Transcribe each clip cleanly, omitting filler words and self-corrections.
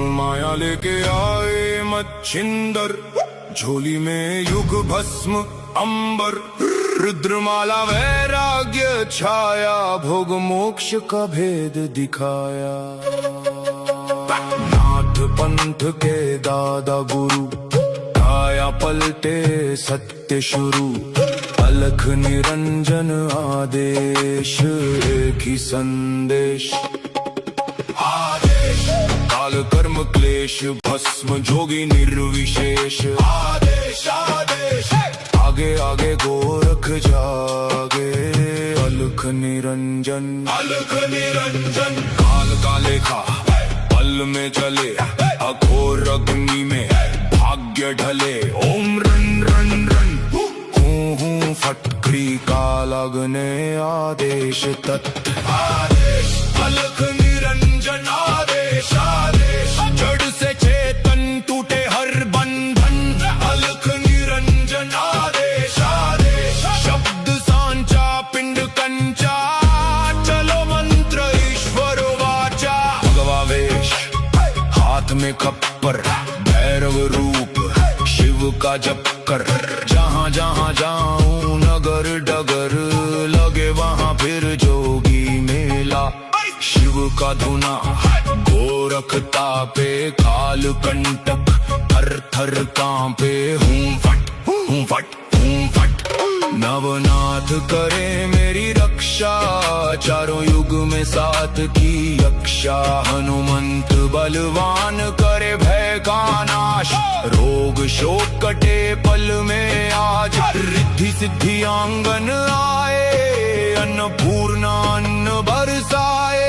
माया लेके आए मच्छिंदर, झोली में युग भस्म अंबर, रुद्रमाला वैराग्य छाया, भोग मोक्ष का भेद दिखाया। नाथ पंथ के दादा गुरु, काया पलटे सत्य शुरू, अलख निरंजन आदेश, एक ही संदेश। काल कर्म क्लेश भस्म जोगी निर्विशेष, आदेश आदेश। आगे आगे गोरख जागे, अलख निरंजन अलख निरंजन। काल का लेखा पल में चले, अघोर अग्नि में भाग्य ढले। ओम रन रन रन हूँ फटकरी, काल अग्ने आदेश तत् आदेश। अलख निरंजन आदेश आदेश, जड़ से चेतन टूटे हर बंधन, अलख निरंजन आदेश आदेश। शब्द सांचा पिंड कंचा, चलो मंत्र ईश्वर वाचा। भगवावेश हाथ में खप्पर, भैरव रूप शिव का जप कर। जहाँ जहाँ जाऊं नगर डगर, लगे वहाँ फिर जोगी मेला। शिव का धुना गोरख तापे, काल कंटक थर थर कांपे। हूँ फट हूँ फट हूँ फट, नवनाथ करे मेरी रक्षा, चारों युग में साथ की यक्षा। हनुमंत बलवान करे भय का नाश, रोग शोक कटे पल में आज। रिद्धि सिद्धि आंगन आए, अन्नपूर्णा अन्न बरसाए।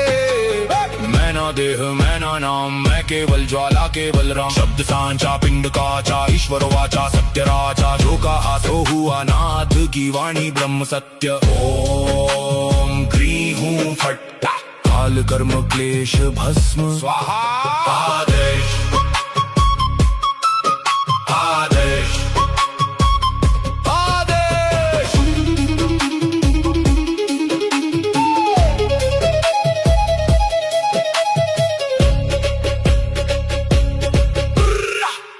मैना देह मैना नाम, मैं केवल ज्वाला केवल राम। शब्द सांचा पिंड काचा, ईश्वर वाचा सत्य राजा। जो कहा सो हुआ, नाथ की वाणी ब्रह्म सत्य। ओम क्री हूँ फट, काल कर्म क्लेश भस्म स्वाहा। आदेश आदेश आदेश।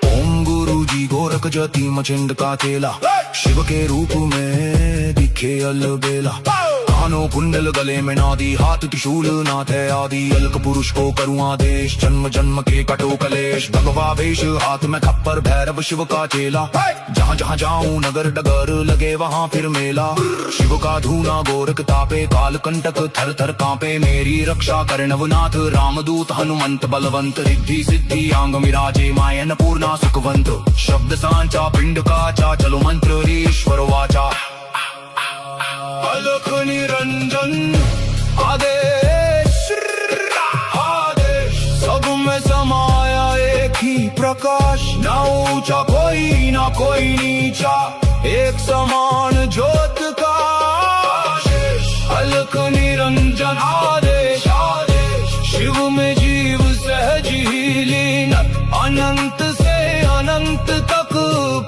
ओम गुरु जी गोरख जति मचिंद का चेला, शिव के रूप में दिखे अलबेला। कानों कुंडल गले में नादी, हाथ त्रिशूल नाथ है आदि। अलक पुरुष को करूँ आदेश, जन्म जन्म के कटो कलेश। भगवा वेश हाथ में खप्पर, भैरव शिव का चेला। जहाँ जहाँ जाऊं नगर डगर, लगे वहाँ फिर मेला। शिव का धूना गोरख तापे, काल कंटक थर थर कांपे। मेरी रक्षा कर नवनाथ, रामदूत हनुमंत बलवंत। रिद्धि सिद्धि आंग मिराजे, मायन पूर्णा सुखवंत। शब्द सांचा पिंड काचा, चलो मंत्र ईश्वर वाचा। अलख निरंजन आदेश आदेश, सब में समाया एक ही प्रकाश। ना ऊंचा कोई ना कोई नीचा, एक समान ज्योत का आशीष। अलख निरंजन आदेश आदेश, शिव में जीव सहज ही लीन। अनंत से अनंत तक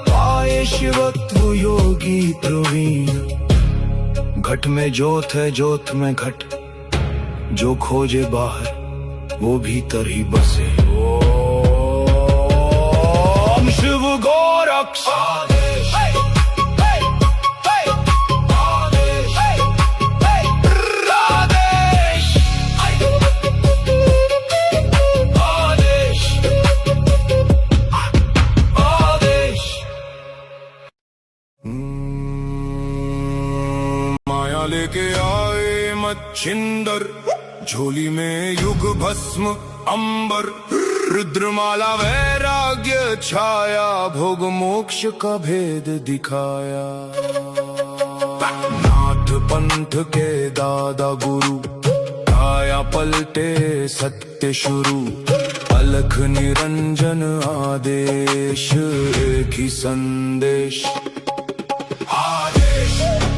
पाए शिवत्व योगी प्रवीण। घट में ज्योत है ज्योत में घट, जो खोजे बाहर वो भीतर ही बसे। ओम शिव गोरक्ष आदेश आदेश आदेश आदेश। माया लेके आए मच्छिंदर, झोली में युग भस्म अंबर, रुद्रमाला वैराग्य छाया, भोग मोक्ष का भेद दिखाया। नाथ पंथ के दादा गुरु, काया पलटे सत्य शुरू, अलख निरंजन आदेश, एक ही संदेश।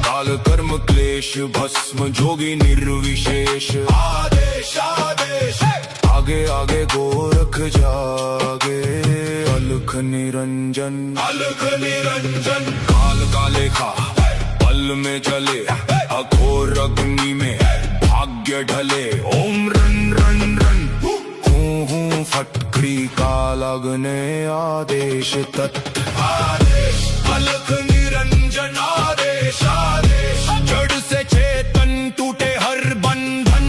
काल कर्म क्लेश भस्म जोगी निर्विशेष, आदेश आदेश। आगे आगे गोरख जागे, अलख निरंजन अलख निरंजन। काल का लेखा पल में चले, अघोर अग्नि में भाग्य ढले। ओम रन रन त्यागने आदेश तत् आदेश अलख निरंजन आदेश आदेश जड़ से चेतन टूटे हर बंधन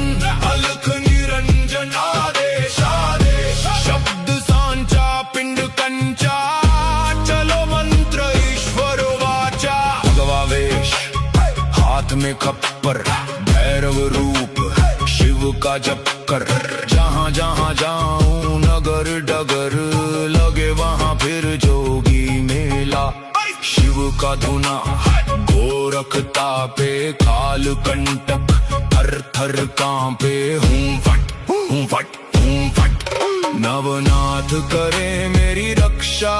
अलख निरंजन आदेश आदेश शब्द सांचा पिंड कंचा चलो मंत्र ईश्वर वाचा भगवावेश हाथ में खप्पर भैरव रूप शिव का जप कर जहाँ जहाँ जाऊं नगर डगर लगे वहाँ फिर जोगी मेला शिव का धुना गोरखता पे काल कंटक थर थर कांपे हूँ फट नवनाथ करे मेरी रक्षा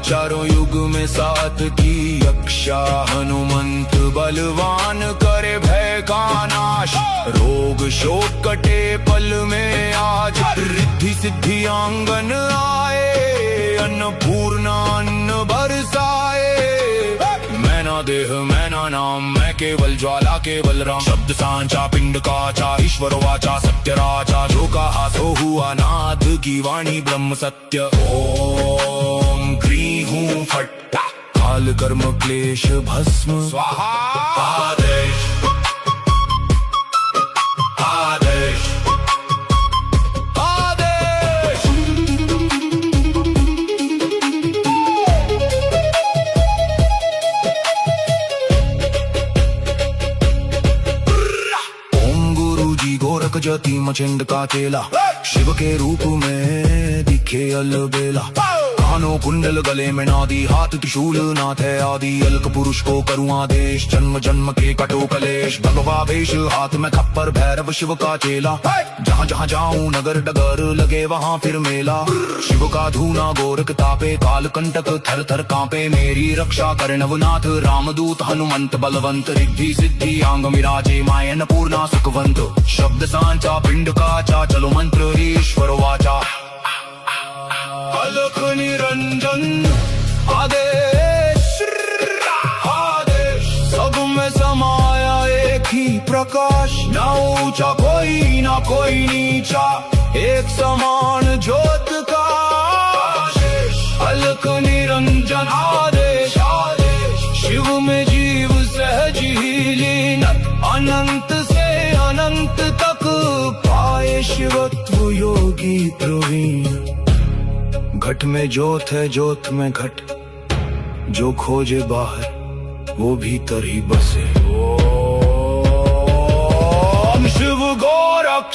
चारों युग में साथ की यक्षा हनुमंत बलवान करे भय का नाश रोग शोक कटे पल में आज रिद्धि सिद्धि आंगन आए अन्नपूर्णा अन्न बरसाए मैना देह मैना नाम मैं केवल ज्वाला केवल राम शब्द सांचा पिंड काचा ईश्वर वाचा सत्य राजा जो कहा सो हुआ नाथ की वाणी ब्रह्म सत्य ओम क्री हूँ फट काल कर्म क्लेश भस्म स्वाहा आदेश आदेश आदेश ओम गुरु जी गोरख जति मचिंड का चेला शिव के रूप में दिखे अलबेला कानों कुंडल गले में नादी हाथ त्रिशूल नाथ है आदि अलक पुरुष को करूँ आदेश जन्म जन्म के कटो कलेश भगवावेश हाथ में खप्पर भैरव शिव का चेला जहाँ जहाँ जाऊं नगर डगर लगे वहाँ फिर मेला शिव का धूना गोरख तापे काल कंटक थर थर कांपे मेरी रक्षा करे नवनाथ रामदूत हनुमंत बलवंत रिद्धि सिद्धि आंग मिराजे माय अन्नपूर्णा सुखवंत शब्द सांचा पिंड काचा चलो मंत्र ईश्वर वाचा अलख निरंजन आदेश आदेश सब में समाया एक ही प्रकाश ना ऊंचा कोई ना कोई नीचा एक समान ज्योत का आदेश अलख निरंजन आदेश आदेश शिव में जीव सहज ही लीन अनंत से अनंत तक पाए शिवत्व योगी प्रवीण घट में ज्योत है ज्योत में घट जो खोजे बाहर वो भीतर ही बसे ओम शिव गोरख